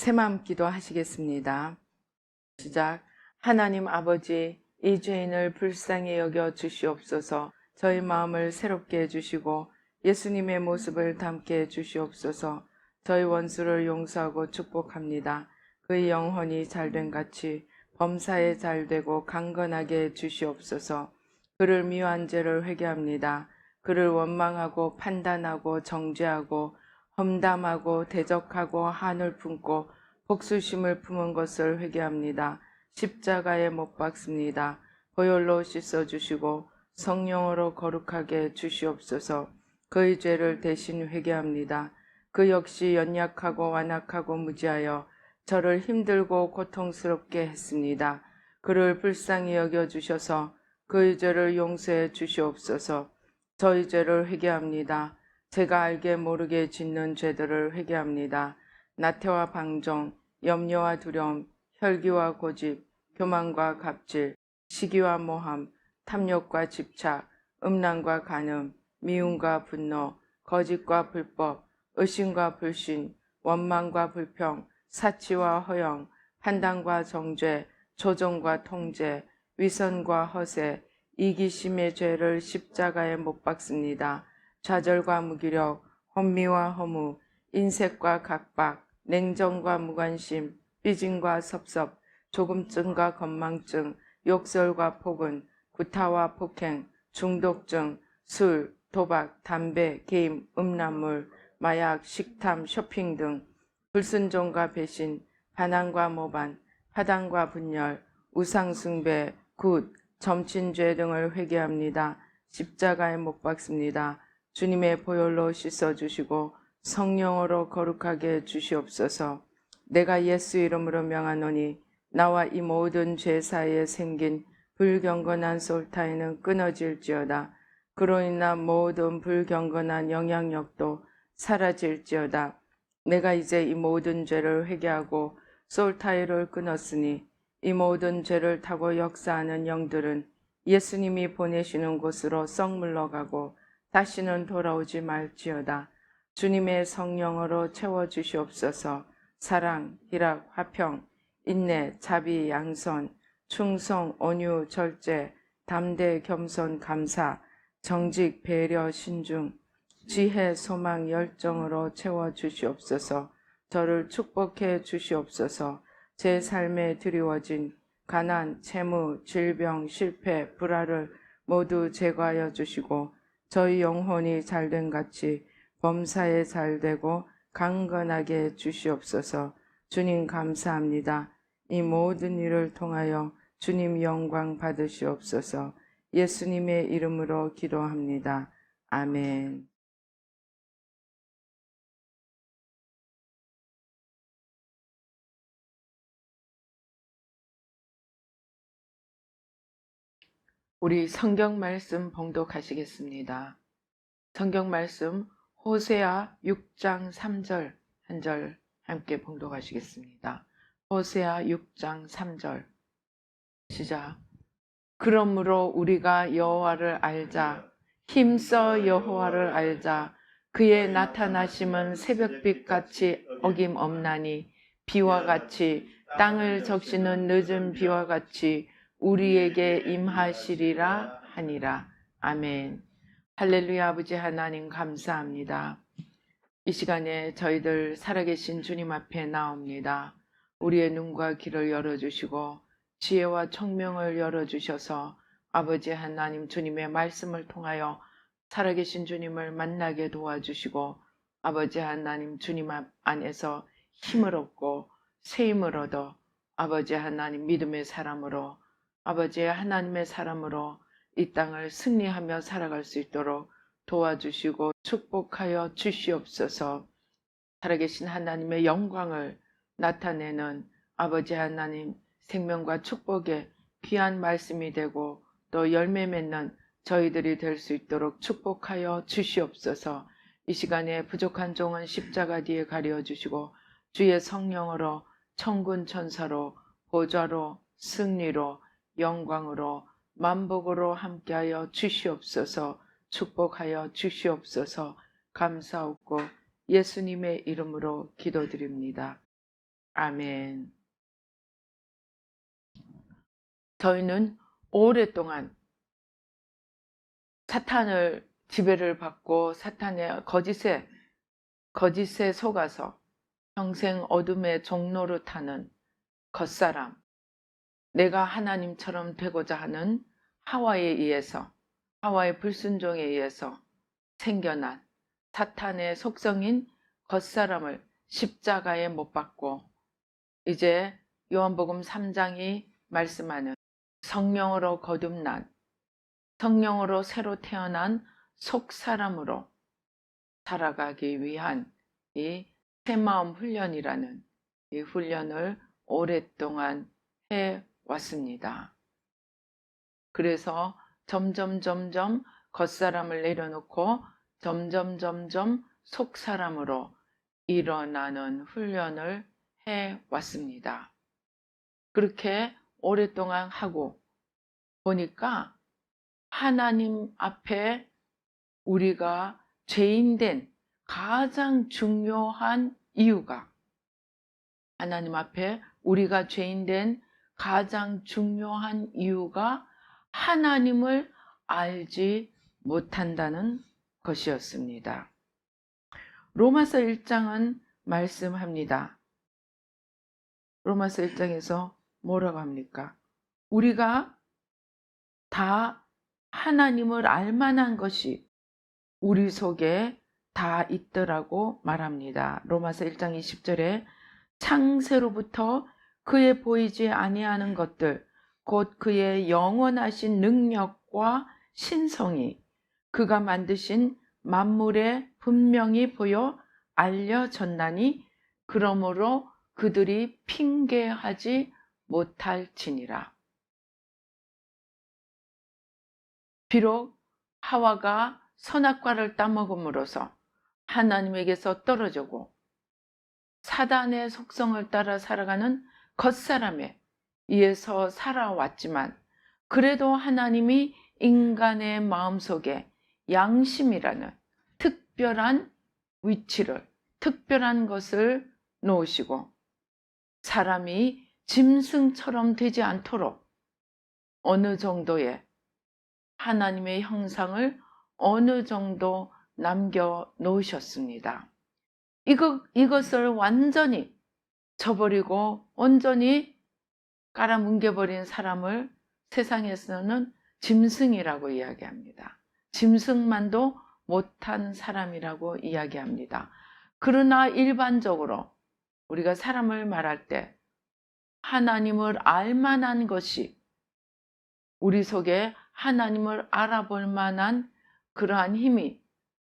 새마음 기도하시겠습니다. 시작. 하나님 아버지, 이 죄인을 불쌍히 여겨 주시옵소서. 저희 마음을 새롭게 해주시고 예수님의 모습을 담게 해주시옵소서. 저희 원수를 용서하고 축복합니다. 그의 영혼이 잘된 같이 범사에 잘되고 강건하게 해주시옵소서. 그를 미워한 죄를 회개합니다. 그를 원망하고 판단하고 정죄하고 험담하고 대적하고 한을 품고 복수심을 품은 것을 회개합니다. 십자가에 못 박습니다. 보혈로 씻어주시고 성령으로 거룩하게 주시옵소서. 그의 죄를 대신 회개합니다. 그 역시 연약하고 완악하고 무지하여 저를 힘들고 고통스럽게 했습니다. 그를 불쌍히 여겨주셔서 그의 죄를 용서해 주시옵소서. 저희 죄를 회개합니다. 제가 알게 모르게 짓는 죄들을 회개합니다. 나태와 방종, 염려와 두려움, 혈기와 고집, 교만과 갑질, 시기와 모함, 탐욕과 집착, 음란과 간음, 미움과 분노, 거짓과 불법, 의심과 불신, 원망과 불평, 사치와 허영, 판단과 정죄, 조종과 통제, 위선과 허세, 이기심의 죄를 십자가에 못 박습니다. 좌절과 무기력, 혼미와 허무, 인색과 각박, 냉정과 무관심, 삐짐과 섭섭, 조금증과 건망증, 욕설과 폭언, 구타와 폭행, 중독증, 술, 도박, 담배, 게임, 음란물, 마약, 식탐, 쇼핑 등 불순종과 배신, 반항과 모반, 파당과 분열, 우상숭배, 굿, 점친죄 등을 회개합니다. 십자가에 못 박습니다. 주님의 보혈로 씻어주시고 성령으로 거룩하게 주시옵소서. 내가 예수 이름으로 명하노니 나와 이 모든 죄 사이에 생긴 불경건한 솔타이는 끊어질지어다. 그로 인한 모든 불경건한 영향력도 사라질지어다. 내가 이제 이 모든 죄를 회개하고 솔타이를 끊었으니 이 모든 죄를 타고 역사하는 영들은 예수님이 보내시는 곳으로 썩 물러가고 다시는 돌아오지 말지어다. 주님의 성령으로 채워주시옵소서. 사랑, 희락, 화평, 인내, 자비, 양선, 충성, 온유, 절제, 담대, 겸손, 감사, 정직, 배려, 신중, 지혜, 소망, 열정으로 채워주시옵소서. 저를 축복해 주시옵소서. 제 삶에 드리워진 가난, 채무, 질병, 실패, 불화를 모두 제거하여 주시고 저희 영혼이 잘된 같이 범사에 잘되고 강건하게 주시옵소서. 주님 감사합니다. 이 모든 일을 통하여 주님 영광 받으시옵소서. 예수님의 이름으로 기도합니다. 아멘. 우리 성경 말씀 봉독하시겠습니다. 성경 말씀 호세아 6장 3절 한 절 함께 봉독하시겠습니다. 호세아 6장 3절 시작. 그러므로 우리가 여호와를 알자. 힘써 여호와를 알자. 그의 나타나심은 새벽빛같이 어김없나니 비와 같이 땅을 적시는 늦은 비와 같이 우리에게 임하시리라 하니라. 아멘. 할렐루야. 아버지 하나님 감사합니다. 이 시간에 저희들 살아계신 주님 앞에 나옵니다. 우리의 눈과 귀를 열어주시고 지혜와 총명을 열어주셔서 아버지 하나님 주님의 말씀을 통하여 살아계신 주님을 만나게 도와주시고 아버지 하나님 주님 안에서 힘을 얻고 새 힘을 얻어 아버지 하나님 믿음의 사람으로 아버지 하나님의 사람으로 이 땅을 승리하며 살아갈 수 있도록 도와주시고 축복하여 주시옵소서. 살아계신 하나님의 영광을 나타내는 아버지 하나님 생명과 축복의 귀한 말씀이 되고 또 열매 맺는 저희들이 될 수 있도록 축복하여 주시옵소서. 이 시간에 부족한 종은 십자가 뒤에 가려 주시고 주의 성령으로 천군 천사로 보좌로 승리로 영광으로 만복으로 함께하여 주시옵소서. 축복하여 주시옵소서. 감사하고 예수님의 이름으로 기도드립니다. 아멘. 저희는 오랫동안 사탄을 지배를 받고 사탄의 거짓에 속아서 평생 어둠의 종로를 타는 겉사람, 내가 하나님처럼 되고자 하는 하와의 불순종에 의해서 생겨난 사탄의 속성인 겉사람을 십자가에 못 박고 이제 요한복음 3장이 말씀하는 성령으로 거듭난, 성령으로 새로 태어난 속사람으로 살아가기 위한 이 새마음 훈련이라는 이 훈련을 오랫동안 해왔습니다. 그래서 점점 겉사람을 내려놓고 점점 속사람으로 일어나는 훈련을 해왔습니다. 그렇게 오랫동안 하고 보니까 하나님 앞에 우리가 죄인된 가장 중요한 이유가, 하나님 앞에 우리가 죄인된 가장 중요한 이유가 하나님을 알지 못한다는 것이었습니다. 로마서 1장은 말씀합니다. 로마서 1장에서 뭐라고 합니까? 우리가 다 하나님을 알만한 것이 우리 속에 다 있더라고 말합니다. 로마서 1장 20절에 창세로부터 그의 보이지 아니하는 것들 곧 그의 영원하신 능력과 신성이 그가 만드신 만물에 분명히 보여 알려졌나니 그러므로 그들이 핑계하지 못할지니라. 비록 하와가 선악과를 따먹음으로써 하나님에게서 떨어지고 사단의 속성을 따라 살아가는 겉사람에 의해서 살아왔지만 그래도 하나님이 인간의 마음속에 양심이라는 특별한 위치를, 특별한 것을 놓으시고 사람이 짐승처럼 되지 않도록 어느 정도의 하나님의 형상을 어느 정도 남겨 놓으셨습니다. 이것을 완전히 저버리고 온전히 깔아뭉개버린 사람을 세상에서는 짐승이라고 이야기합니다. 짐승만도 못한 사람이라고 이야기합니다. 그러나 일반적으로 우리가 사람을 말할 때 하나님을 알만한 것이 우리 속에 하나님을 알아볼 만한 그러한 힘이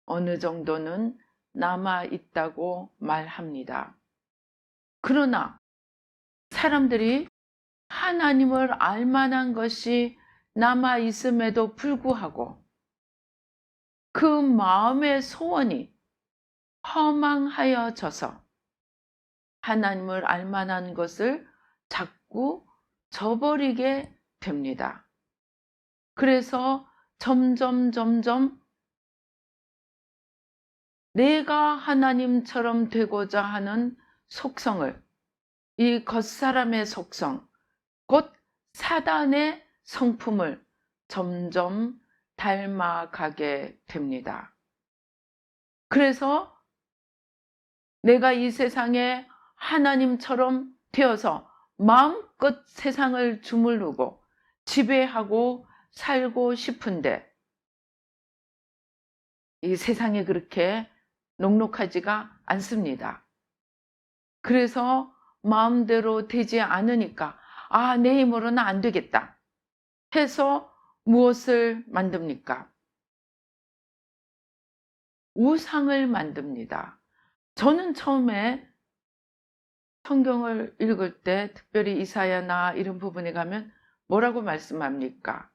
어느 정도는 남아 있다고 말합니다. 그러나 사람들이 하나님을 알만한 것이 남아 있음에도 불구하고 그 마음의 소원이 허망하여져서 하나님을 알만한 것을 자꾸 저버리게 됩니다. 그래서 점점 내가 하나님처럼 되고자 하는 속성을, 이 겉사람의 속성, 곧 사단의 성품을 점점 닮아가게 됩니다. 그래서 내가 이 세상에 하나님처럼 되어서 마음껏 세상을 주무르고 지배하고 살고 싶은데 이 세상에 그렇게 녹록하지가 않습니다. 그래서 마음대로 되지 않으니까 내 힘으로는 안 되겠다 해서 무엇을 만듭니까? 우상을 만듭니다. 저는 처음에 성경을 읽을 때 특별히 이사야나 이런 부분에 가면 뭐라고 말씀합니까?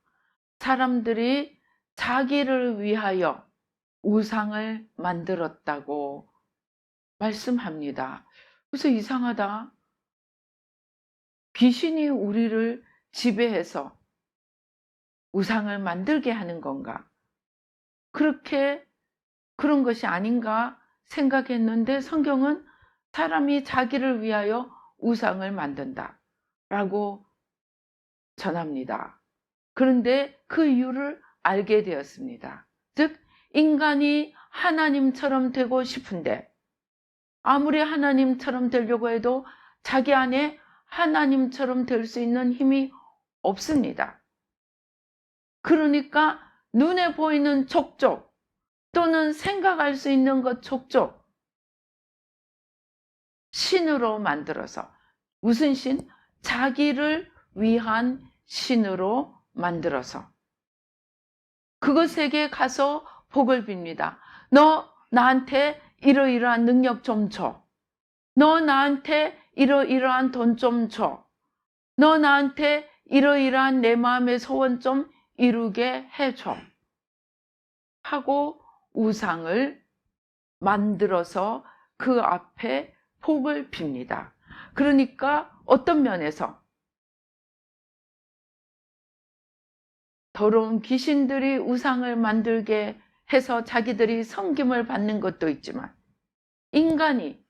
사람들이 자기를 위하여 우상을 만들었다고 말씀합니다. 그래서 이상하다. 귀신이 우리를 지배해서 우상을 만들게 하는 건가? 그런 것이 아닌가 생각했는데 성경은 사람이 자기를 위하여 우상을 만든다 라고 전합니다. 그런데 그 이유를 알게 되었습니다. 즉 인간이 하나님처럼 되고 싶은데 아무리 하나님처럼 되려고 해도 자기 안에 하나님처럼 될 수 있는 힘이 없습니다. 그러니까 눈에 보이는 족족 또는 생각할 수 있는 것 족족 신으로 만들어서, 무슨 신? 자기를 위한 신으로 만들어서 그것에게 가서 복을 빕니다. 너 나한테 이러이러한 능력 좀 줘. 너 나한테 이러이러한 돈 좀 줘. 너 나한테 이러이러한 내 마음의 소원 좀 이루게 해줘. 하고 우상을 만들어서 그 앞에 복을 빕니다. 그러니까 어떤 면에서 더러운 귀신들이 우상을 만들게 해서 자기들이 섬김을 받는 것도 있지만, 인간이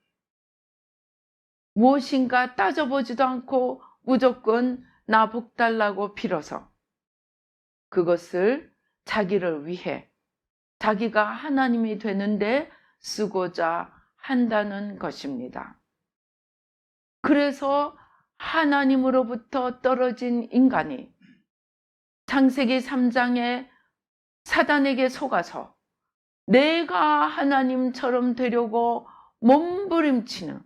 무엇인가 따져보지도 않고 무조건 나 복 달라고 빌어서 그것을 자기를 위해 자기가 하나님이 되는데 쓰고자 한다는 것입니다. 그래서 하나님으로부터 떨어진 인간이 창세기 3장에 사단에게 속아서 내가 하나님처럼 되려고 몸부림치는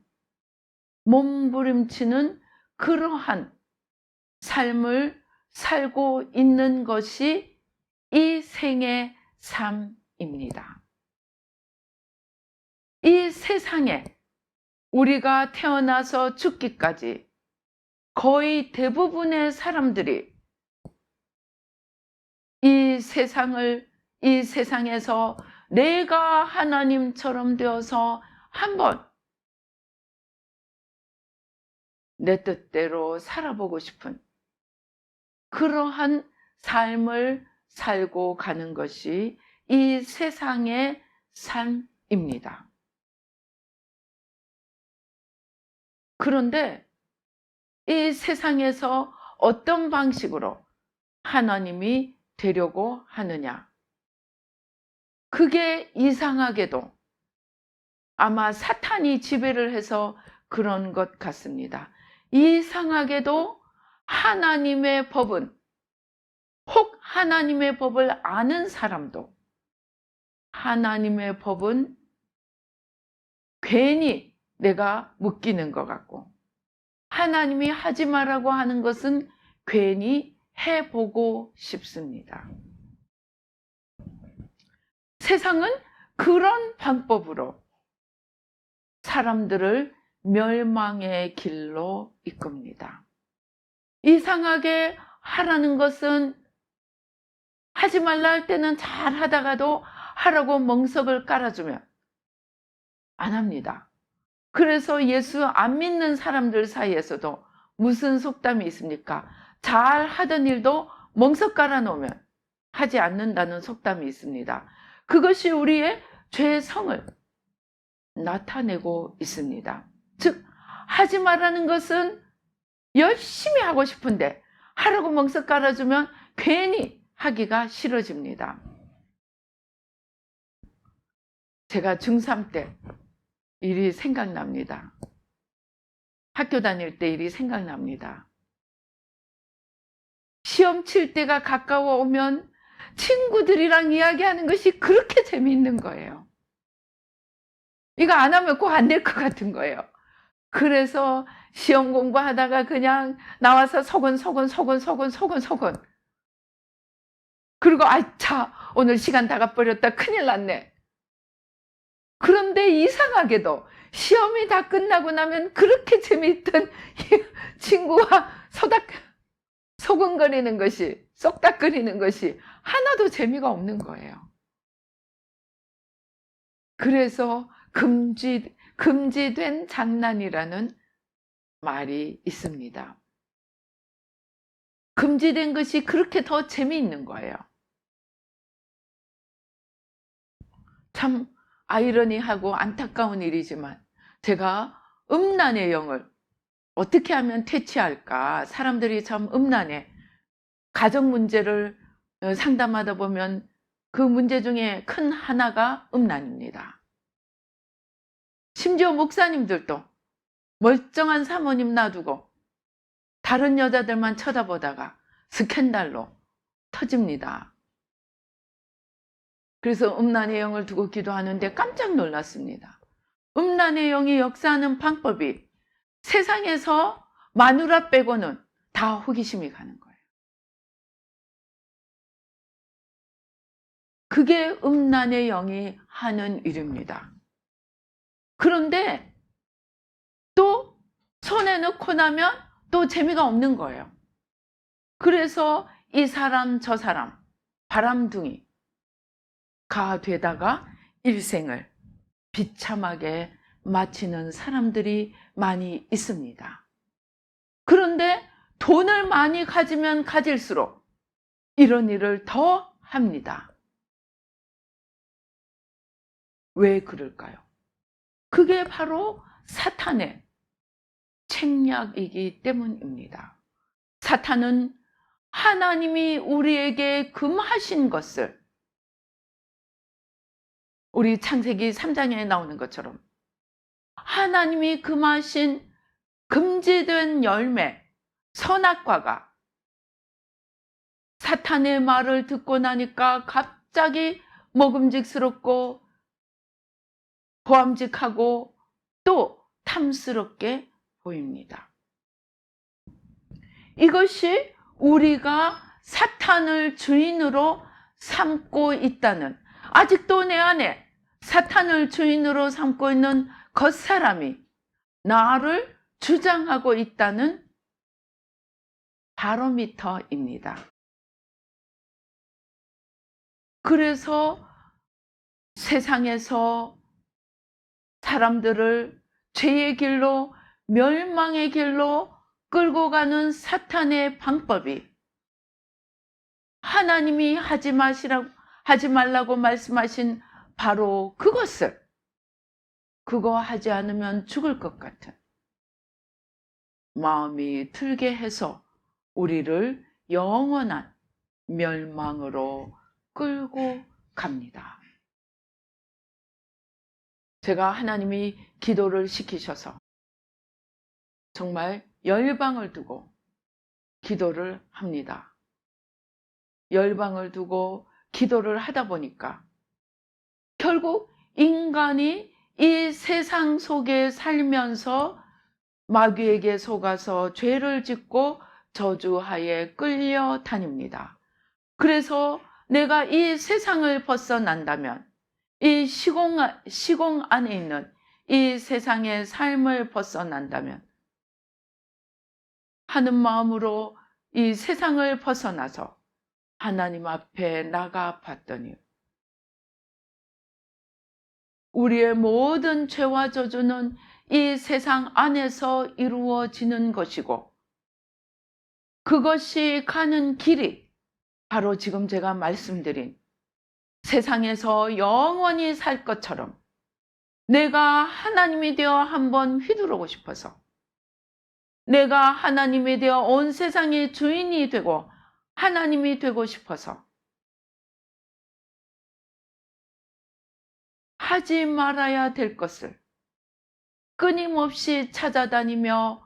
그러한 삶을 살고 있는 것이 이 생의 삶입니다. 이 세상에 우리가 태어나서 죽기까지 거의 대부분의 사람들이 이 세상에서 내가 하나님처럼 되어서 한번 내 뜻대로 살아보고 싶은 그러한 삶을 살고 가는 것이 이 세상의 삶입니다. 그런데 이 세상에서 어떤 방식으로 하나님이 되려고 하느냐? 그게 이상하게도 아마 사탄이 지배를 해서 그런 것 같습니다. 이상하게도 하나님의 법은, 혹 하나님의 법을 아는 사람도 하나님의 법은 괜히 내가 묶이는 것 같고, 하나님이 하지 말라고 하는 것은 괜히 해보고 싶습니다. 세상은 그런 방법으로 사람들을 멸망의 길로 이끕니다. 이상하게 하라는 것은 하지 말라 할 때는 잘 하다가도 하라고 멍석을 깔아주면 안 합니다. 그래서 예수 안 믿는 사람들 사이에서도 무슨 속담이 있습니까? 잘 하던 일도 멍석 깔아놓으면 하지 않는다는 속담이 있습니다. 그것이 우리의 죄성을 나타내고 있습니다. 즉, 하지 말라는 것은 열심히 하고 싶은데 하라고 멍석 깔아주면 괜히 하기가 싫어집니다. 제가 중3 때 일이 생각납니다. 학교 다닐 때 일이 생각납니다. 시험 칠 때가 가까워 오면 친구들이랑 이야기하는 것이 그렇게 재미있는 거예요. 이거 안 하면 꼭 안 될 것 같은 거예요. 그래서 시험 공부하다가 그냥 나와서 소곤소곤 그리고 아차, 오늘 시간 다 가버렸다, 큰일 났네. 그런데 이상하게도 시험이 다 끝나고 나면 그렇게 재미있던 친구와 소곤거리는 것이, 쏙닥거리는 것이 하나도 재미가 없는 거예요. 그래서 금지된 장난이라는 말이 있습니다. 금지된 것이 그렇게 더 재미있는 거예요. 참 아이러니하고 안타까운 일이지만 제가 음란의 영을 어떻게 하면 퇴치할까? 사람들이 참 음란해. 가정 문제를 상담하다 보면 그 문제 중에 큰 하나가 음란입니다. 심지어 목사님들도 멀쩡한 사모님 놔두고 다른 여자들만 쳐다보다가 스캔들로 터집니다. 그래서 음란의 영을 두고 기도하는데 깜짝 놀랐습니다. 음란의 영이 역사하는 방법이 세상에서 마누라 빼고는 다 호기심이 가는 거예요. 그게 음란의 영이 하는 일입니다. 그런데 또 손에 넣고 나면 또 재미가 없는 거예요. 그래서 이 사람 저 사람 바람둥이가 되다가 일생을 비참하게 마치는 사람들이 많이 있습니다. 그런데 돈을 많이 가지면 가질수록 이런 일을 더 합니다. 왜 그럴까요? 그게 바로 사탄의 책략이기 때문입니다. 사탄은 하나님이 우리에게 금하신 것을, 우리 창세기 3장에 나오는 것처럼 하나님이 금하신 금지된 열매, 선악과가 사탄의 말을 듣고 나니까 갑자기 먹음직스럽고 보암직하고 또 탐스럽게 보입니다. 이것이 우리가 사탄을 주인으로 삼고 있다는, 아직도 내 안에 사탄을 주인으로 삼고 있는 겉사람이 나를 주장하고 있다는 바로미터입니다. 그래서 세상에서 사람들을 죄의 길로, 멸망의 길로 끌고 가는 사탄의 방법이 하나님이 하지 말라고 말씀하신 바로 그것을, 그거 하지 않으면 죽을 것 같은 마음이 들게 해서 우리를 영원한 멸망으로 끌고 갑니다. 제가 하나님이 기도를 시키셔서 정말 열방을 두고 기도를 합니다. 열방을 두고 기도를 하다 보니까 결국 인간이 이 세상 속에 살면서 마귀에게 속아서 죄를 짓고 저주하에 끌려다닙니다. 그래서 내가 이 세상을 벗어난다면, 이 시공 안에 있는 이 세상의 삶을 벗어난다면, 하는 마음으로 이 세상을 벗어나서 하나님 앞에 나가 봤더니 우리의 모든 죄와 저주는 이 세상 안에서 이루어지는 것이고, 그것이 가는 길이 바로 지금 제가 말씀드린 세상에서 영원히 살 것처럼 내가 하나님이 되어 한번 휘두르고 싶어서, 내가 하나님이 되어 온 세상의 주인이 되고 하나님이 되고 싶어서 하지 말아야 될 것을 끊임없이 찾아다니며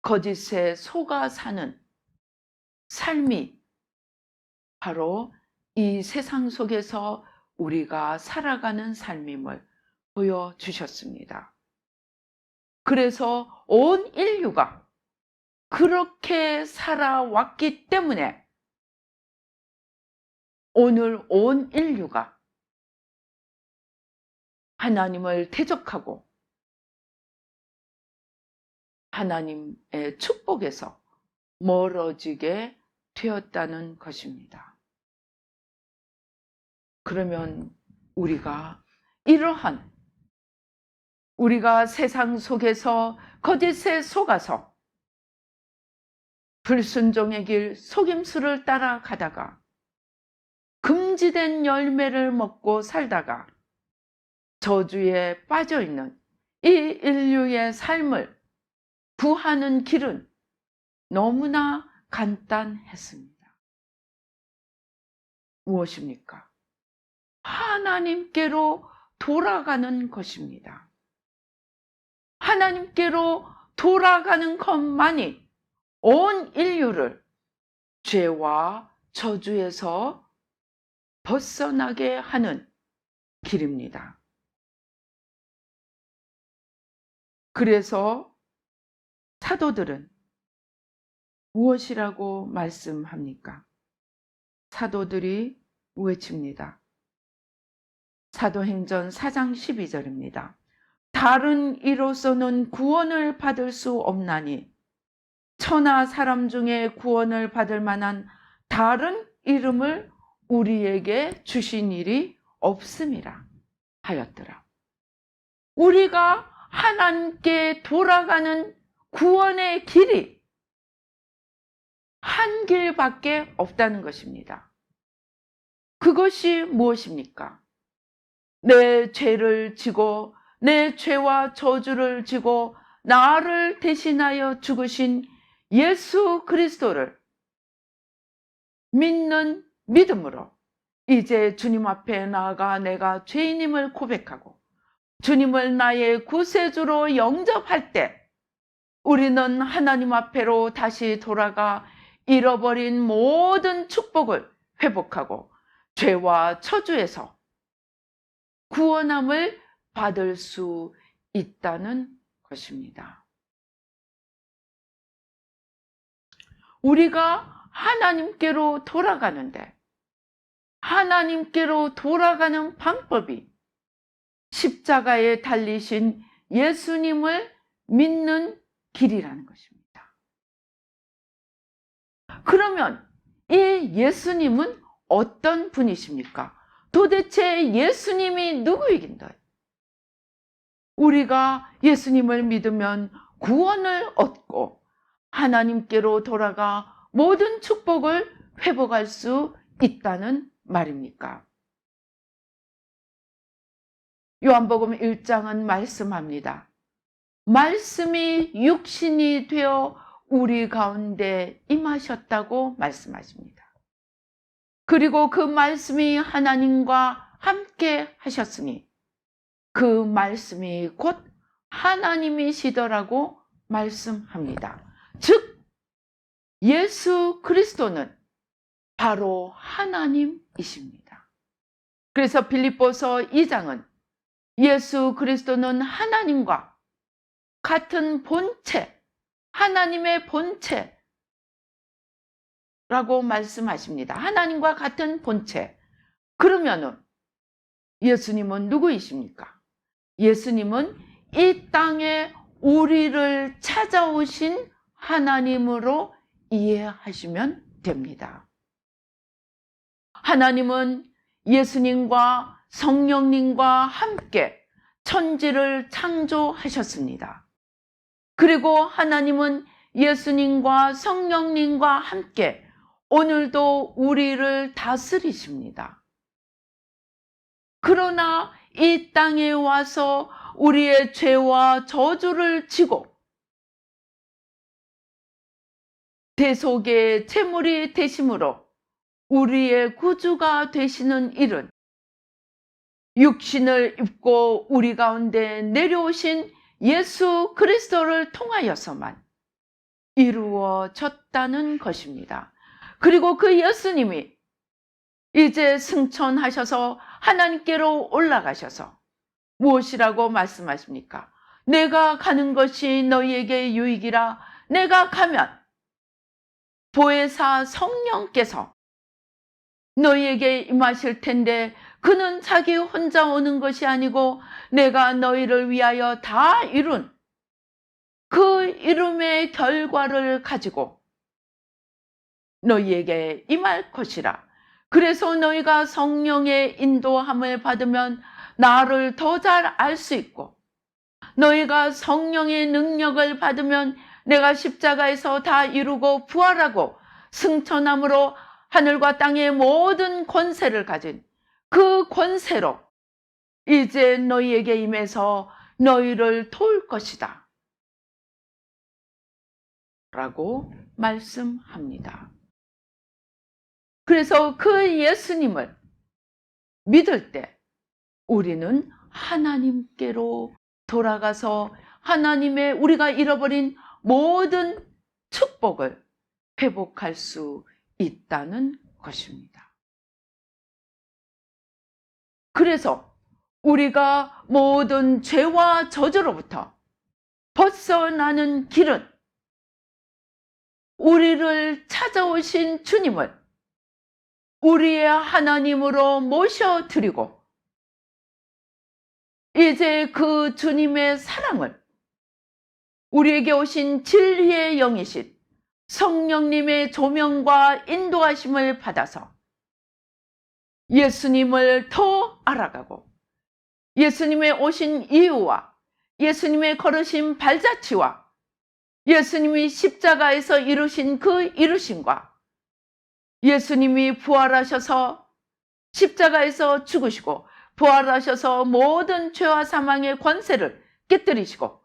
거짓에 속아 사는 삶이 바로 이 세상 속에서 우리가 살아가는 삶임을 보여주셨습니다. 그래서 온 인류가 그렇게 살아왔기 때문에 오늘 온 인류가 하나님을 대적하고 하나님의 축복에서 멀어지게 되었다는 것입니다. 그러면 우리가 이러한, 우리가 세상 속에서 거짓에 속아서 불순종의 길, 속임수를 따라가다가 금지된 열매를 먹고 살다가 저주에 빠져있는 이 인류의 삶을 구하는 길은 너무나 간단했습니다. 무엇입니까? 하나님께로 돌아가는 것입니다. 하나님께로 돌아가는 것만이 온 인류를 죄와 저주에서 벗어나게 하는 길입니다. 그래서 사도들은 무엇이라고 말씀합니까? 사도들이 외칩니다. 사도행전 4장 12절입니다. 다른 이로서는 구원을 받을 수 없나니 천하 사람 중에 구원을 받을 만한 다른 이름을 우리에게 주신 일이 없음이라 하였더라. 우리가 하나님께 돌아가는 구원의 길이 한 길밖에 없다는 것입니다. 그것이 무엇입니까? 내 죄를 지고 내 죄와 저주를 지고 나를 대신하여 죽으신 예수 그리스도를 믿는 믿음으로 이제 주님 앞에 나아가 내가 죄인임을 고백하고 주님을 나의 구세주로 영접할 때 우리는 하나님 앞에로 다시 돌아가 잃어버린 모든 축복을 회복하고 죄와 저주에서 구원함을 받을 수 있다는 것입니다. 우리가 하나님께로 돌아가는데 하나님께로 돌아가는 방법이 십자가에 달리신 예수님을 믿는 길이라는 것입니다. 그러면 이 예수님은 어떤 분이십니까? 도대체 예수님이 누구이긴데? 우리가 예수님을 믿으면 구원을 얻고 하나님께로 돌아가 모든 축복을 회복할 수 있다는 말입니까? 요한복음 1장은 말씀합니다. 말씀이 육신이 되어 우리 가운데 임하셨다고 말씀하십니다. 그리고 그 말씀이 하나님과 함께 하셨으니 그 말씀이 곧 하나님이시더라고 말씀합니다. 즉 예수 그리스도는 바로 하나님이십니다. 그래서 빌립보서 2장은 예수 그리스도는 하나님과 같은 본체, 하나님의 본체라고 말씀하십니다. 하나님과 같은 본체. 그러면은 예수님은 누구이십니까? 예수님은 이 땅에 우리를 찾아오신 하나님으로 이해하시면 됩니다. 하나님은 예수님과 성령님과 함께 천지를 창조하셨습니다. 그리고 하나님은 예수님과 성령님과 함께 오늘도 우리를 다스리십니다. 그러나 이 땅에 와서 우리의 죄와 저주를 지고 대속의 제물이 되심으로 우리의 구주가 되시는 일은 육신을 입고 우리 가운데 내려오신 예수 그리스도를 통하여서만 이루어졌다는 것입니다. 그리고 그 예수님이 이제 승천하셔서 하나님께로 올라가셔서 무엇이라고 말씀하십니까? 내가 가는 것이 너희에게 유익이라. 내가 가면 보혜사 성령께서 너희에게 임하실 텐데 그는 자기 혼자 오는 것이 아니고 내가 너희를 위하여 다 이룬 그 이름의 결과를 가지고 너희에게 임할 것이라. 그래서 너희가 성령의 인도함을 받으면 나를 더 잘 알 수 있고 너희가 성령의 능력을 받으면 내가 십자가에서 다 이루고 부활하고 승천함으로 하늘과 땅의 모든 권세를 가진 그 권세로 이제 너희에게 임해서 너희를 도울 것이다. 라고 말씀합니다. 그래서 그 예수님을 믿을 때 우리는 하나님께로 돌아가서 하나님의 우리가 잃어버린 모든 축복을 회복할 수 있다는 것입니다. 그래서 우리가 모든 죄와 저주로부터 벗어나는 길은 우리를 찾아오신 주님을 우리의 하나님으로 모셔드리고 이제 그 주님의 사랑을 우리에게 오신 진리의 영이신 성령님의 조명과 인도하심을 받아서 예수님을 더 알아가고 예수님의 오신 이유와 예수님의 걸으신 발자취와 예수님이 십자가에서 이루신 그 이루심과 예수님이 부활하셔서 십자가에서 죽으시고 부활하셔서 모든 죄와 사망의 권세를 깨뜨리시고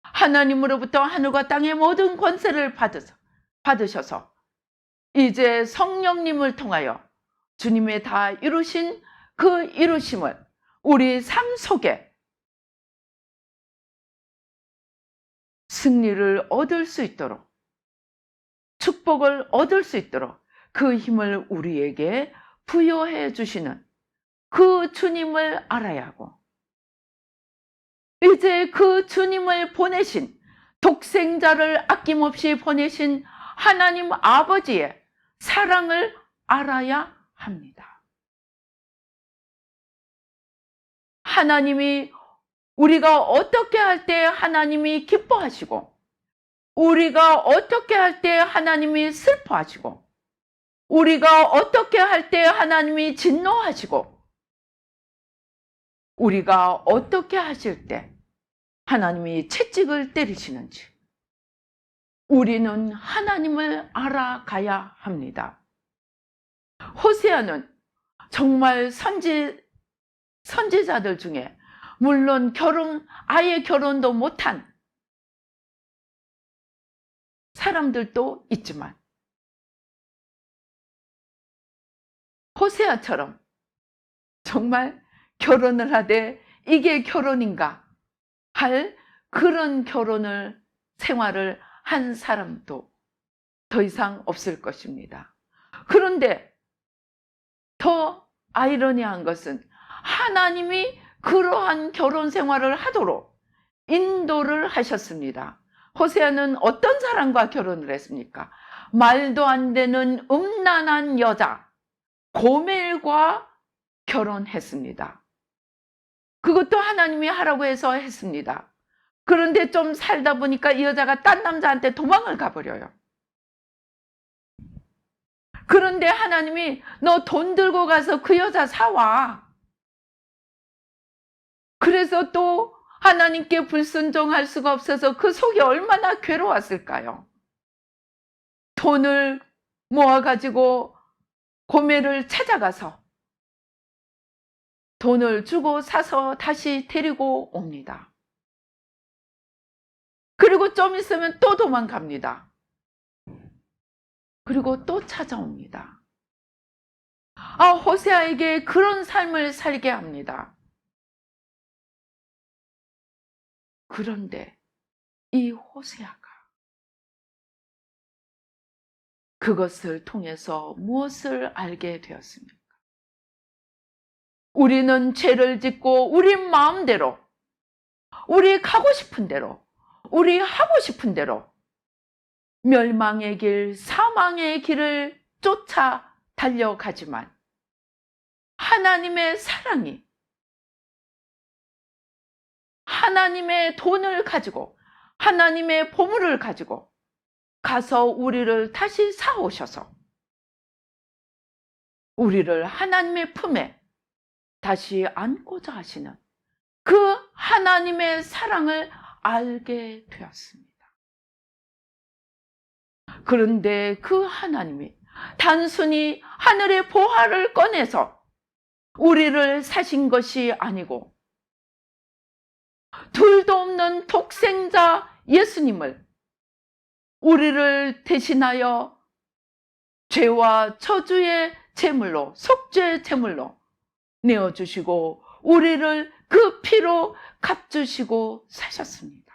하나님으로부터 하늘과 땅의 모든 권세를 받으셔서 이제 성령님을 통하여 주님의 다 이루신 그 이루심을 우리 삶 속에 승리를 얻을 수 있도록 축복을 얻을 수 있도록 그 힘을 우리에게 부여해 주시는 그 주님을 알아야 하고 이제 그 주님을 보내신 독생자를 아낌없이 보내신 하나님 아버지의 사랑을 알아야 합니다. 하나님이 우리가 어떻게 할 때 하나님이 기뻐하시고 우리가 어떻게 할 때 하나님이 슬퍼하시고 우리가 어떻게 할 때 하나님이 진노하시고 우리가 어떻게 하실 때 하나님이 채찍을 때리시는지 우리는 하나님을 알아가야 합니다. 호세아는 정말 선지자들 중에 물론 아예 결혼도 못한 사람들도 있지만 호세아처럼 정말 결혼을 하되 이게 결혼인가 할 그런 생활을 한 사람도 더 이상 없을 것입니다. 그런데 더 아이러니한 것은 하나님이 그러한 결혼 생활을 하도록 인도를 하셨습니다. 호세아는 어떤 사람과 결혼을 했습니까? 말도 안 되는 음란한 여자 고멜과 결혼했습니다. 그것도 하나님이 하라고 해서 했습니다. 그런데 좀 살다 보니까 이 여자가 딴 남자한테 도망을 가버려요. 그런데 하나님이 너 돈 들고 가서 그 여자 사와. 그래서 또 하나님께 불순종할 수가 없어서 그 속이 얼마나 괴로웠을까요? 돈을 모아가지고 고멜을 찾아가서 돈을 주고 사서 다시 데리고 옵니다. 그리고 좀 있으면 또 도망갑니다. 그리고 또 찾아옵니다. 호세아에게 그런 삶을 살게 합니다. 그런데 이 호세아가 그것을 통해서 무엇을 알게 되었습니까? 우리는 죄를 짓고 우리 마음대로, 우리 가고 싶은 대로, 우리 하고 싶은 대로 멸망의 길, 사망의 길을 쫓아 달려가지만 하나님의 사랑이 하나님의 돈을 가지고 하나님의 보물을 가지고 가서 우리를 다시 사오셔서 우리를 하나님의 품에 다시 안고자 하시는 그 하나님의 사랑을 알게 되었습니다. 그런데 그 하나님이 단순히 하늘의 보화를 꺼내서 우리를 사신 것이 아니고 둘도 없는 독생자 예수님을 우리를 대신하여 죄와 저주의 제물로, 속죄의 제물로 내어주시고 우리를 그 피로 값주시고 사셨습니다.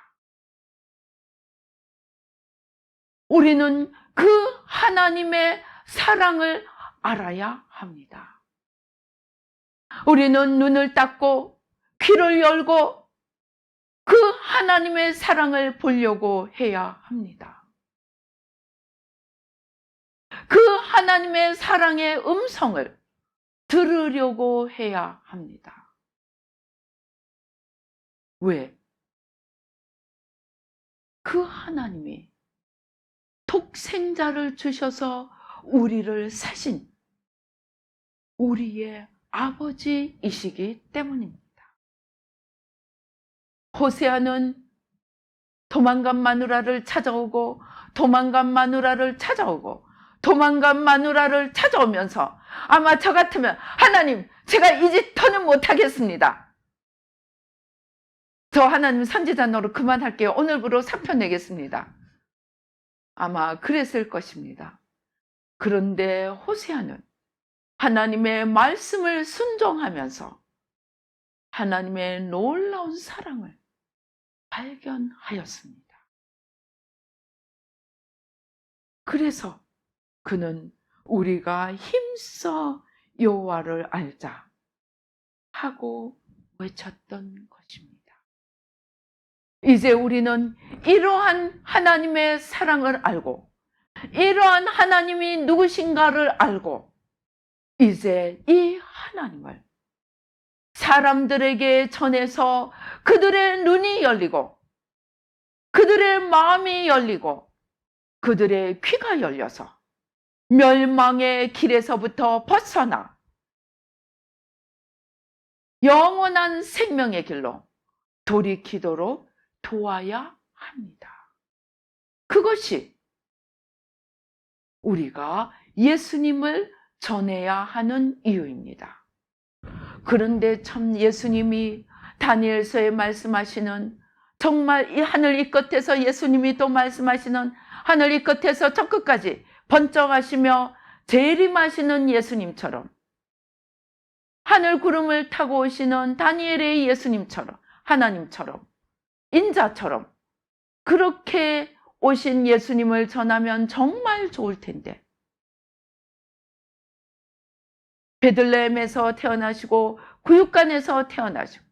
우리는 그 하나님의 사랑을 알아야 합니다. 우리는 눈을 닫고 귀를 열고 그 하나님의 사랑을 보려고 해야 합니다. 그 하나님의 사랑의 음성을 들으려고 해야 합니다. 왜? 그 하나님이 독생자를 주셔서 우리를 사신 우리의 아버지이시기 때문입니다. 호세아는 도망간 마누라를 찾아오고 도망간 마누라를 찾아오고 도망간 마누라를 찾아오면서 아마 저 같으면 하나님, 제가 이 짓 더는 못하겠습니다. 저 하나님 선지자 노릇 그만할게요. 오늘부로 사표 내겠습니다. 아마 그랬을 것입니다. 그런데 호세아는 하나님의 말씀을 순종하면서 하나님의 놀라운 사랑을 발견하였습니다. 그래서 그는 우리가 힘써 여호와를 알자 하고 외쳤던 것입니다. 이제 우리는 이러한 하나님의 사랑을 알고 이러한 하나님이 누구신가를 알고 이제 이 하나님을 사람들에게 전해서 그들의 눈이 열리고 그들의 마음이 열리고 그들의 귀가 열려서 멸망의 길에서부터 벗어나 영원한 생명의 길로 돌이키도록 도와야 합니다. 그것이 우리가 예수님을 전해야 하는 이유입니다. 그런데 참 예수님이 다니엘서에 말씀하시는 정말 이 하늘 이 끝에서 예수님이 또 말씀하시는 하늘 이 끝에서 저 끝까지 번쩍하시며 재림하시는 예수님처럼 하늘 구름을 타고 오시는 다니엘의 예수님처럼 하나님처럼 인자처럼 그렇게 오신 예수님을 전하면 정말 좋을 텐데 베들레헴에서 태어나시고 구육간에서 태어나시고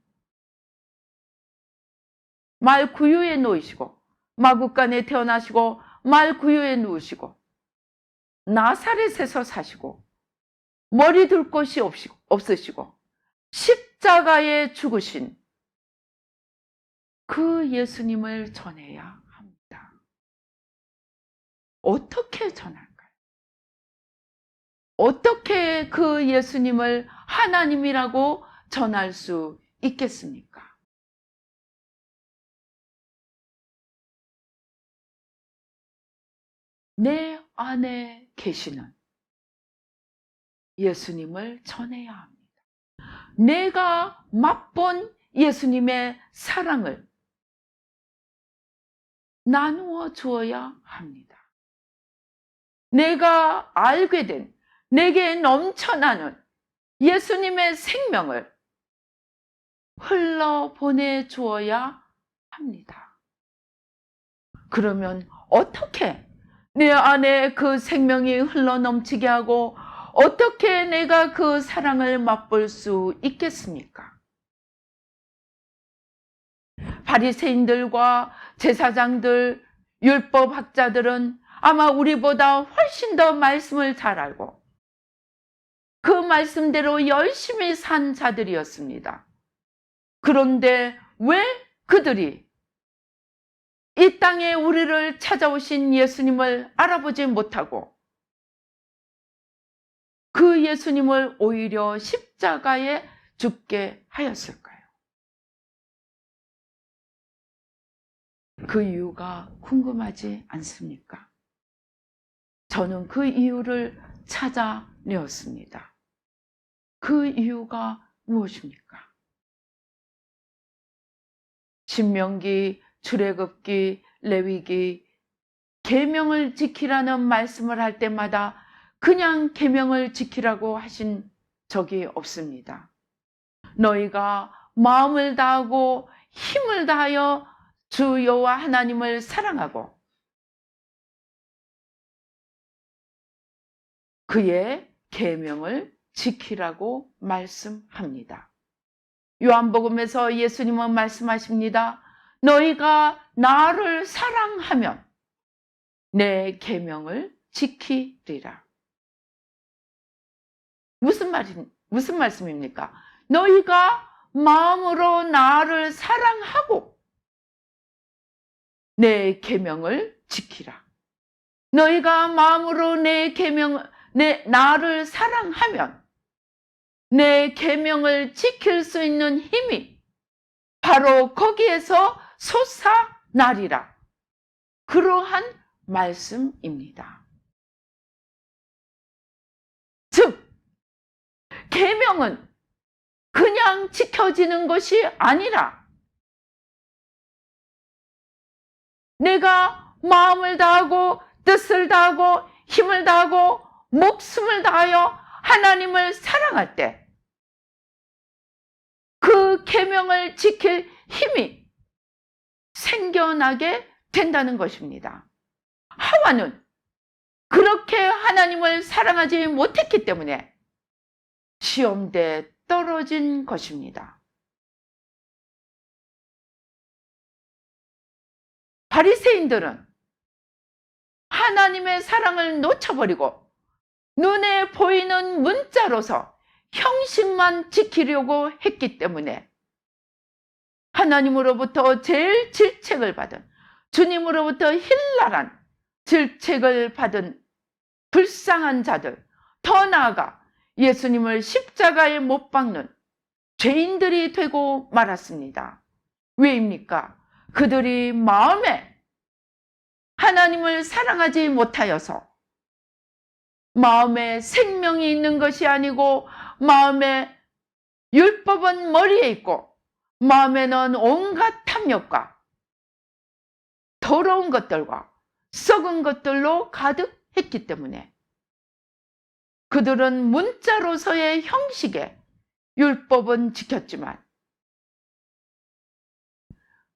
말 구유에 놓이시고 마구간에 태어나시고 말 구유에 누우시고 나사렛에서 사시고 머리 둘 곳이 없으시고 십자가에 죽으신 그 예수님을 전해야 합니다. 어떻게 전할까요? 어떻게 그 예수님을 하나님이라고 전할 수 있겠습니까? 내 안에 계시는 예수님을 전해야 합니다. 내가 맛본 예수님의 사랑을 나누어 주어야 합니다. 내가 알게 된 내게 넘쳐나는 예수님의 생명을 흘러보내 주어야 합니다. 그러면 어떻게 내 안에 그 생명이 흘러넘치게 하고 어떻게 내가 그 사랑을 맛볼 수 있겠습니까? 바리새인들과 제사장들, 율법학자들은 아마 우리보다 훨씬 더 말씀을 잘 알고 그 말씀대로 열심히 산 자들이었습니다. 그런데 왜 그들이 이 땅에 우리를 찾아오신 예수님을 알아보지 못하고 그 예수님을 오히려 십자가에 죽게 하였을까요? 그 이유가 궁금하지 않습니까? 저는 그 이유를 찾아내었습니다. 그 이유가 무엇입니까? 신명기, 출애굽기, 레위기 계명을 지키라는 말씀을 할 때마다 그냥 계명을 지키라고 하신 적이 없습니다. 너희가 마음을 다하고 힘을 다하여 주 여호와 하나님을 사랑하고 그의 계명을 지키라고 말씀합니다. 요한복음에서 예수님은 말씀하십니다. 너희가 나를 사랑하면 내 계명을 지키리라. 무슨 말씀입니까? 너희가 마음으로 나를 사랑하고 내 계명을 지키라. 너희가 마음으로 나를 사랑하면 내 계명을 지킬 수 있는 힘이 바로 거기에서 솟아나리라. 그러한 말씀입니다. 즉, 계명은 그냥 지켜지는 것이 아니라 내가 마음을 다하고 뜻을 다하고 힘을 다하고 목숨을 다하여 하나님을 사랑할 때 그 계명을 지킬 힘이 생겨나게 된다는 것입니다. 하와는 그렇게 하나님을 사랑하지 못했기 때문에 시험대에 떨어진 것입니다. 바리새인들은 하나님의 사랑을 놓쳐버리고 눈에 보이는 문자로서 형식만 지키려고 했기 때문에 하나님으로부터 제일 질책을 받은, 주님으로부터 힐날한 질책을 받은 불쌍한 자들, 더 나아가 예수님을 십자가에 못 박는 죄인들이 되고 말았습니다. 왜입니까? 그들이 마음에 하나님을 사랑하지 못하여서 마음에 생명이 있는 것이 아니고 마음에 율법은 머리에 있고 마음에는 온갖 탐욕과 더러운 것들과 썩은 것들로 가득했기 때문에 그들은 문자로서의 형식에 율법은 지켰지만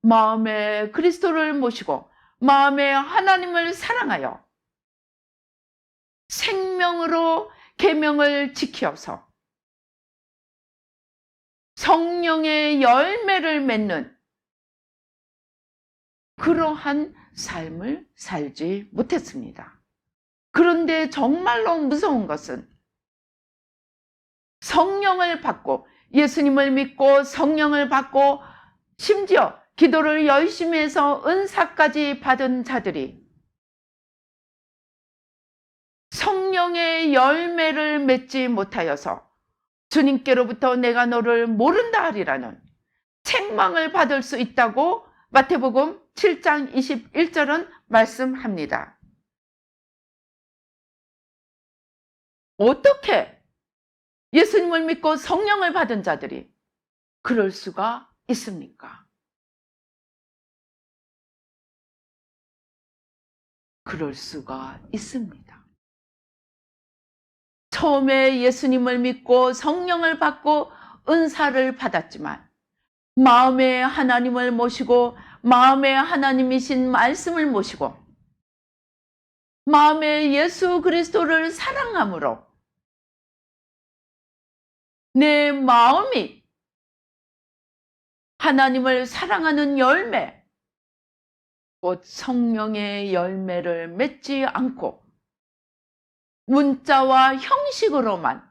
마음에 그리스도를 모시고 마음에 하나님을 사랑하여 생명으로 계명을 지켜서 성령의 열매를 맺는 그러한 삶을 살지 못했습니다. 그런데 정말로 무서운 것은 성령을 받고 예수님을 믿고 성령을 받고 심지어 기도를 열심히 해서 은사까지 받은 자들이 성령의 열매를 맺지 못하여서 주님께로부터 내가 너를 모른다 하리라는 책망을 받을 수 있다고 마태복음 7장 21절은 말씀합니다. 어떻게 예수님을 믿고 성령을 받은 자들이 그럴 수가 있습니까? 그럴 수가 있습니다. 처음에 예수님을 믿고 성령을 받고 은사를 받았지만 마음에 하나님을 모시고 마음에 하나님이신 말씀을 모시고 마음에 예수 그리스도를 사랑함으로 내 마음이 하나님을 사랑하는 열매, 곧 성령의 열매를 맺지 않고 문자와 형식으로만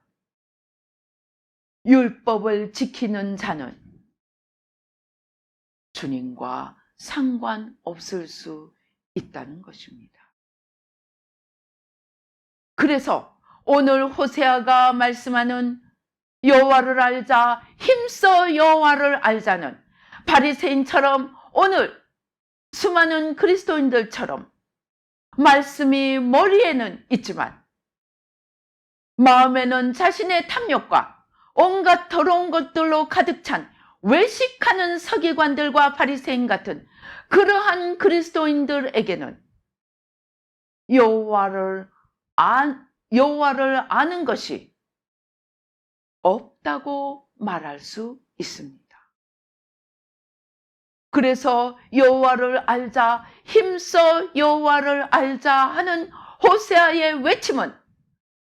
율법을 지키는 자는 주님과 상관없을 수 있다는 것입니다. 그래서 오늘 호세아가 말씀하는 여호와를 알자, 힘써 여호와를 알자는 바리새인처럼 오늘 수많은 그리스도인들처럼 말씀이 머리에는 있지만 마음에는 자신의 탐욕과 온갖 더러운 것들로 가득 찬 외식하는 서기관들과 바리새인 같은 그러한 그리스도인들에게는 여호와를 아는 것이 없다고 말할 수 있습니다. 그래서 여호와를 알자, 힘써 여호와를 알자 하는 호세아의 외침은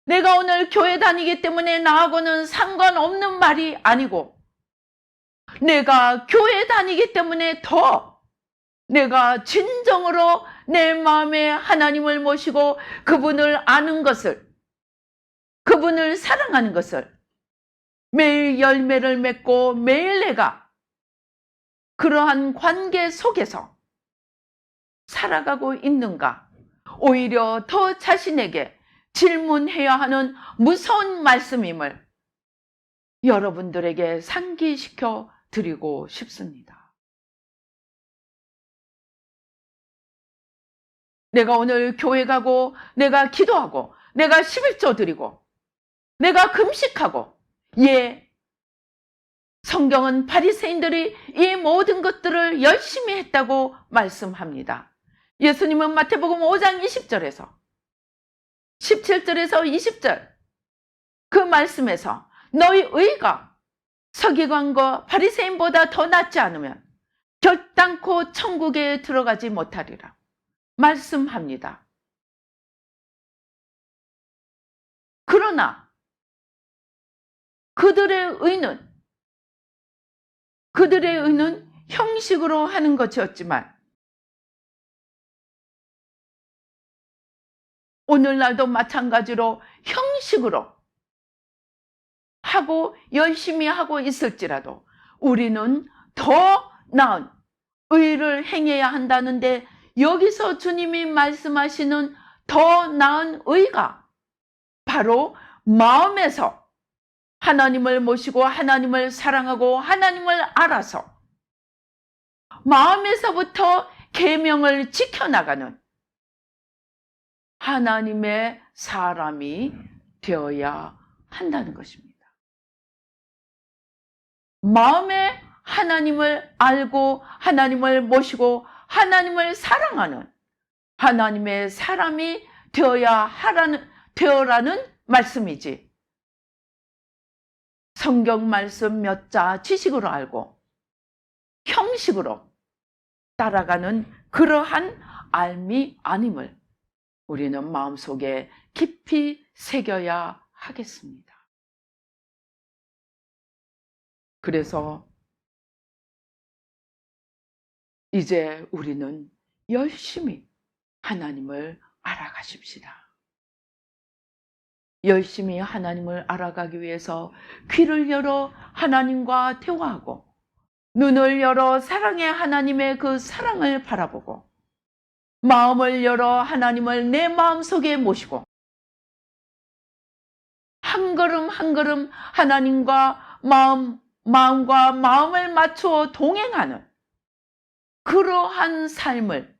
내가 오늘 교회 다니기 때문에 나하고는 상관없는 말이 아니고, 내가 교회 다니기 때문에 더 내가 진정으로 내 마음에 하나님을 모시고 그분을 아는 것을, 그분을 사랑하는 것을, 매일 열매를 맺고 매일 내가 그러한 관계 속에서 살아가고 있는가, 오히려 더 자신에게 질문해야 하는 무서운 말씀임을 여러분들에게 상기시켜 드리고 싶습니다. 내가 오늘 교회 가고, 내가 기도하고, 내가 11조 드리고, 내가 금식하고, 성경은 바리새인들이 이 모든 것들을 열심히 했다고 말씀합니다. 예수님은 마태복음 5장 20절에서 17절에서 20절 그 말씀에서 너희 의가 서기관과 바리새인보다 더 낫지 않으면 결단코 천국에 들어가지 못하리라 말씀합니다. 그러나 그들의 의는 형식으로 하는 것이었지만 오늘날도 마찬가지로 형식으로 하고 열심히 하고 있을지라도 우리는 더 나은 의를 행해야 한다는데, 여기서 주님이 말씀하시는 더 나은 의가 바로 마음에서 하나님을 모시고 하나님을 사랑하고 하나님을 알아서 마음에서부터 계명을 지켜나가는 하나님의 사람이 되어야 한다는 것입니다. 마음에 하나님을 알고 하나님을 모시고 하나님을 사랑하는 하나님의 사람이 되어라는 말씀이지, 성경 말씀 몇 자 지식으로 알고 형식으로 따라가는 그러한 알미 아님을 우리는 마음속에 깊이 새겨야 하겠습니다. 그래서 이제 우리는 열심히 하나님을 알아가십시다. 열심히 하나님을 알아가기 위해서 귀를 열어 하나님과 대화하고, 눈을 열어 사랑의 하나님의 그 사랑을 바라보고, 마음을 열어 하나님을 내 마음속에 모시고, 한 걸음 한 걸음 하나님과 마음과 마음을 맞추어 동행하는 그러한 삶을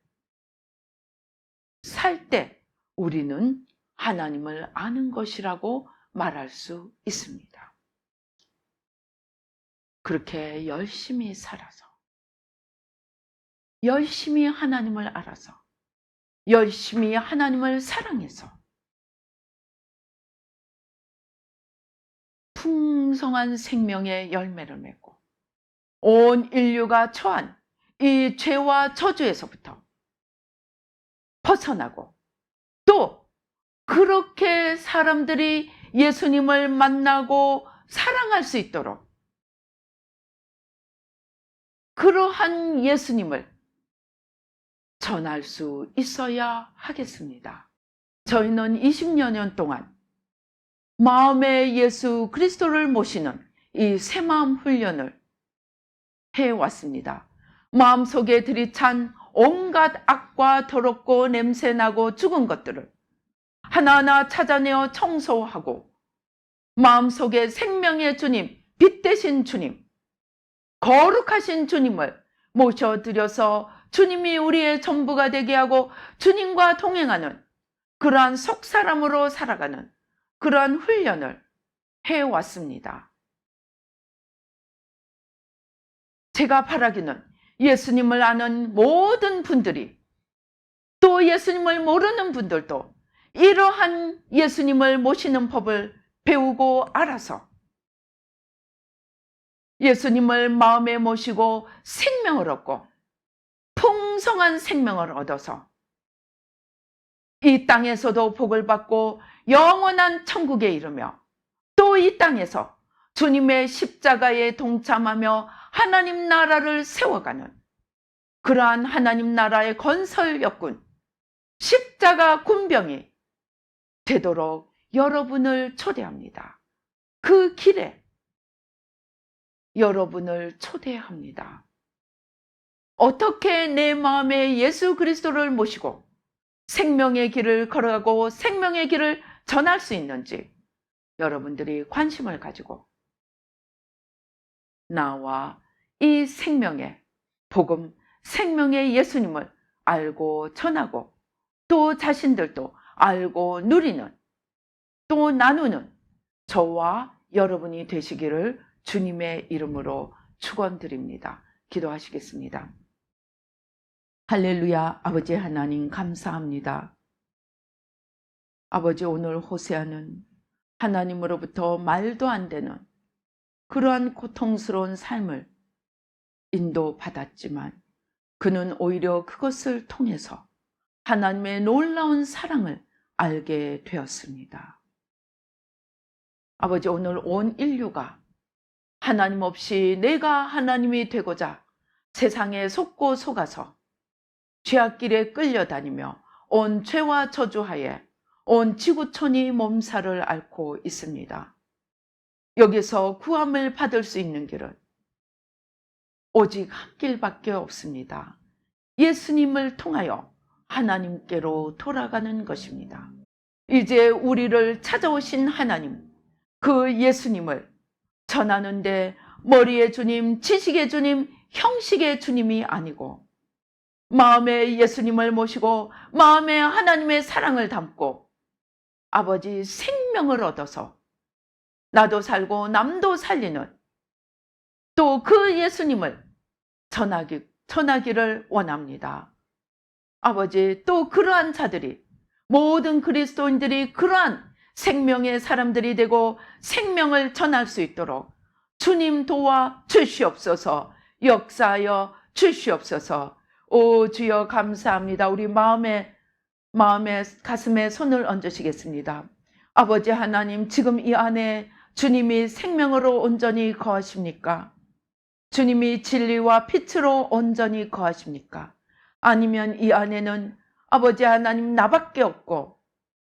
살 때 우리는 하나님을 아는 것이라고 말할 수 있습니다. 그렇게 열심히 살아서, 열심히 하나님을 알아서, 열심히 하나님을 사랑해서 풍성한 생명의 열매를 맺고 온 인류가 처한 이 죄와 저주에서부터 벗어나고, 또 그렇게 사람들이 예수님을 만나고 사랑할 수 있도록 그러한 예수님을 전할 수 있어야 하겠습니다. 저희는 20여 년 동안 마음의 예수 그리스도를 모시는 이 새마음 훈련을 해왔습니다. 마음속에 들이찬 온갖 악과 더럽고 냄새나고 죽은 것들을 하나하나 찾아내어 청소하고, 마음속에 생명의 주님, 빛 되신 주님, 거룩하신 주님을 모셔드려서 주님이 우리의 전부가 되게 하고 주님과 동행하는 그러한 속사람으로 살아가는 그러한 훈련을 해왔습니다. 제가 바라기는 예수님을 아는 모든 분들이, 또 또 예수님을 모르는 분들도 이러한 예수님을 모시는 법을 배우고 알아서 예수님을 마음에 모시고 생명을 얻고 풍성한 생명을 얻어서 이 땅에서도 복을 받고 영원한 천국에 이르며 또 이 땅에서 주님의 십자가에 동참하며 하나님 나라를 세워가는 그러한 하나님 나라의 건설 역군 십자가 군병이 되도록 여러분을 초대합니다. 그 길에 여러분을 초대합니다. 어떻게 내 마음에 예수 그리스도를 모시고 생명의 길을 걸어가고 생명의 길을 전할 수 있는지 여러분들이 관심을 가지고 나와 이 생명의 복음, 생명의 예수님을 알고 전하고 또 자신들도 알고 누리는 또 나누는 저와 여러분이 되시기를 주님의 이름으로 축원드립니다. 기도하시겠습니다. 할렐루야. 아버지 하나님 감사합니다. 아버지, 오늘 호세아는 하나님으로부터 말도 안 되는 그러한 고통스러운 삶을 인도받았지만 그는 오히려 그것을 통해서 하나님의 놀라운 사랑을 알게 되었습니다. 아버지, 오늘 온 인류가 하나님 없이 내가 하나님이 되고자 세상에 속고 속아서 죄악길에 끌려다니며 온 죄와 저주하에 온 지구촌이 몸살을 앓고 있습니다. 여기서 구함을 받을 수 있는 길은 오직 한 길밖에 없습니다. 예수님을 통하여 하나님께로 돌아가는 것입니다. 이제 우리를 찾아오신 하나님, 그 예수님을 전하는데 머리의 주님, 지식의 주님, 형식의 주님이 아니고 마음에 예수님을 모시고 마음에 하나님의 사랑을 담고 아버지 생명을 얻어서 나도 살고 남도 살리는 또 그 예수님을 전하기를 원합니다. 아버지, 또 그러한 자들이 모든 그리스도인들이 그러한 생명의 사람들이 되고 생명을 전할 수 있도록 주님 도와 주시옵소서. 역사하여 주시옵소서. 오 주여 감사합니다. 우리 마음에 가슴에 손을 얹으시겠습니다. 아버지 하나님, 지금 이 안에 주님이 생명으로 온전히 거하십니까? 주님이 진리와 빛으로 온전히 거하십니까? 아니면 이 안에는 아버지 하나님 나밖에 없고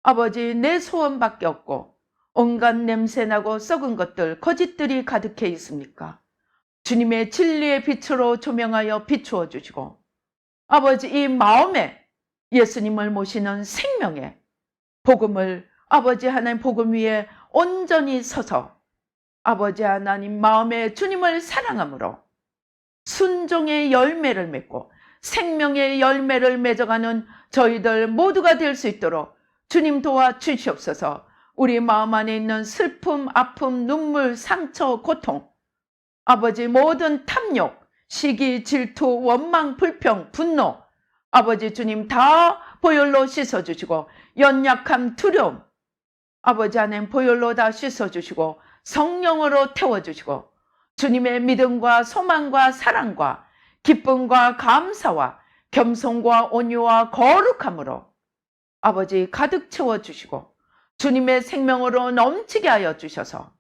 아버지 내 소원밖에 없고 온갖 냄새나고 썩은 것들, 거짓들이 가득해 있습니까? 주님의 진리의 빛으로 조명하여 비추어 주시고 아버지 이 마음에 예수님을 모시는 생명의 복음을 아버지 하나님 복음 위에 온전히 서서 아버지 하나님 마음에 주님을 사랑함으로 순종의 열매를 맺고 생명의 열매를 맺어가는 저희들 모두가 될 수 있도록 주님 도와 주시옵소서. 우리 마음 안에 있는 슬픔, 아픔, 눈물, 상처, 고통, 아버지 모든 탐욕, 시기, 질투, 원망, 불평, 분노, 아버지 주님 다 보혈로 씻어주시고 연약함, 두려움, 아버지 하나님 보혈로 다 씻어주시고 성령으로 태워주시고 주님의 믿음과 소망과 사랑과 기쁨과 감사와 겸손과 온유와 거룩함으로 아버지 가득 채워주시고 주님의 생명으로 넘치게 하여 주셔서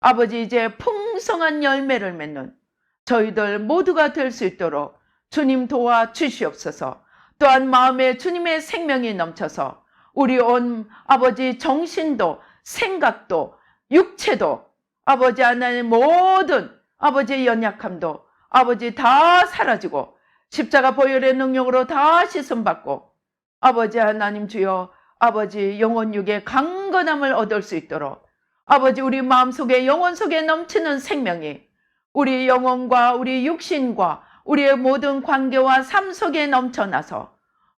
아버지 이제 풍성한 열매를 맺는 저희들 모두가 될 수 있도록 주님 도와 주시옵소서. 또한 마음에 주님의 생명이 넘쳐서 우리 온 아버지 정신도 생각도 육체도 아버지 하나님 모든 아버지의 연약함도 아버지 다 사라지고 십자가 보혈의 능력으로 다 씻음받고 아버지 하나님 주여 아버지 영혼 육의 강건함을 얻을 수 있도록 아버지 우리 마음속에 영혼 속에 넘치는 생명이 우리 영혼과 우리 육신과 우리의 모든 관계와 삶 속에 넘쳐나서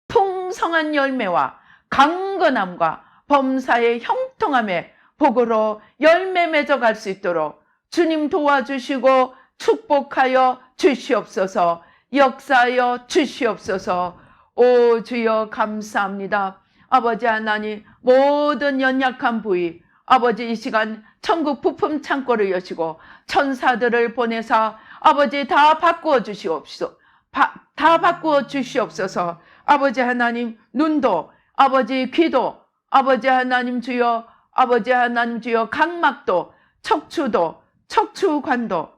풍성한 열매와 강건함과 범사의 형통함의 복으로 열매 맺어갈 수 있도록 주님 도와주시고 축복하여 주시옵소서. 역사하여 주시옵소서. 오 주여 감사합니다. 아버지 하나님 모든 연약한 부위 아버지 이 시간 천국 부품 창고를 여시고 천사들을 보내사 아버지 다 바꾸어 주시옵소서. 다 바꾸어 주시옵소서. 아버지 하나님 눈도 아버지 귀도 아버지 하나님 주여 아버지 하나님 주여 각막도 척추도 척추관도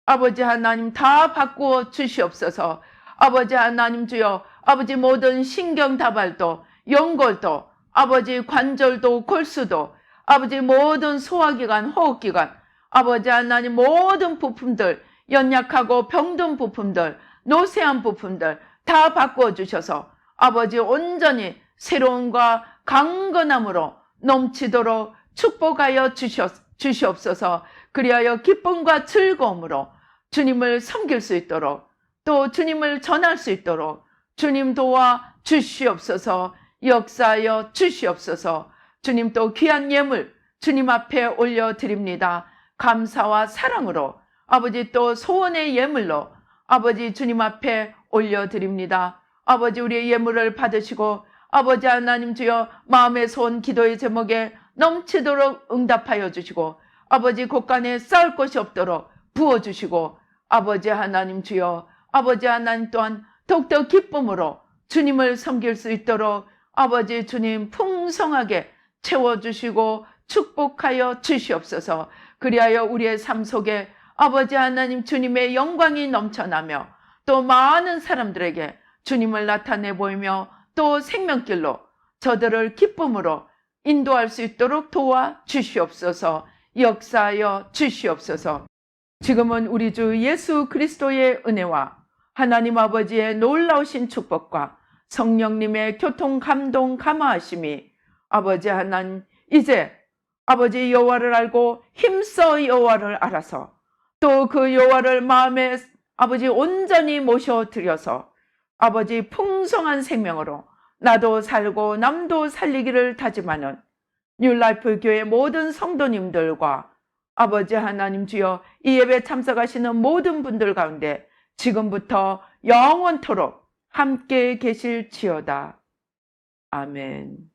아버지 하나님 다 바꾸어 주시옵소서. 아버지 하나님 주여 아버지 모든 신경다발도 연골도 아버지 관절도 골수도 아버지 모든 소화기관 호흡기관 아버지 하나님 모든 부품들 연약하고 병든 부품들 노쇠한 부품들 다 바꾸어 주셔서 아버지 온전히 새로움과 강건함으로 넘치도록 축복하여 주시옵소서. 그리하여 기쁨과 즐거움으로 주님을 섬길 수 있도록 또 주님을 전할 수 있도록 주님 도와 주시옵소서. 역사하여 주시옵소서. 주님 또 귀한 예물 주님 앞에 올려드립니다. 감사와 사랑으로 아버지 또 소원의 예물로 아버지 주님 앞에 올려드립니다. 아버지 우리의 예물을 받으시고 아버지 하나님 주여 마음의 소원 기도의 제목에 넘치도록 응답하여 주시고 아버지 곳간에 쌓을 것이 없도록 부어주시고 아버지 하나님 주여 아버지 하나님 또한 더욱더 기쁨으로 주님을 섬길 수 있도록 아버지 주님 풍성하게 채워주시고 축복하여 주시옵소서. 그리하여 우리의 삶 속에 아버지 하나님 주님의 영광이 넘쳐나며 또 많은 사람들에게 주님을 나타내 보이며 또 생명길로 저들을 기쁨으로 인도할 수 있도록 도와 주시옵소서. 역사하여 주시옵소서. 지금은 우리 주 예수 그리스도의 은혜와 하나님 아버지의 놀라우신 축복과 성령님의 교통 감동 감화하심이 아버지 하나님 이제 아버지 여호와를 알고 힘써 여호와를 알아서 또 그 여호와를 마음에 아버지 온전히 모셔드려서 아버지 풍성한 생명으로 나도 살고 남도 살리기를 다짐하는 뉴라이프 교회 모든 성도님들과 아버지 하나님 주여 이 예배 참석하시는 모든 분들 가운데 지금부터 영원토록 함께 계실지어다. 아멘.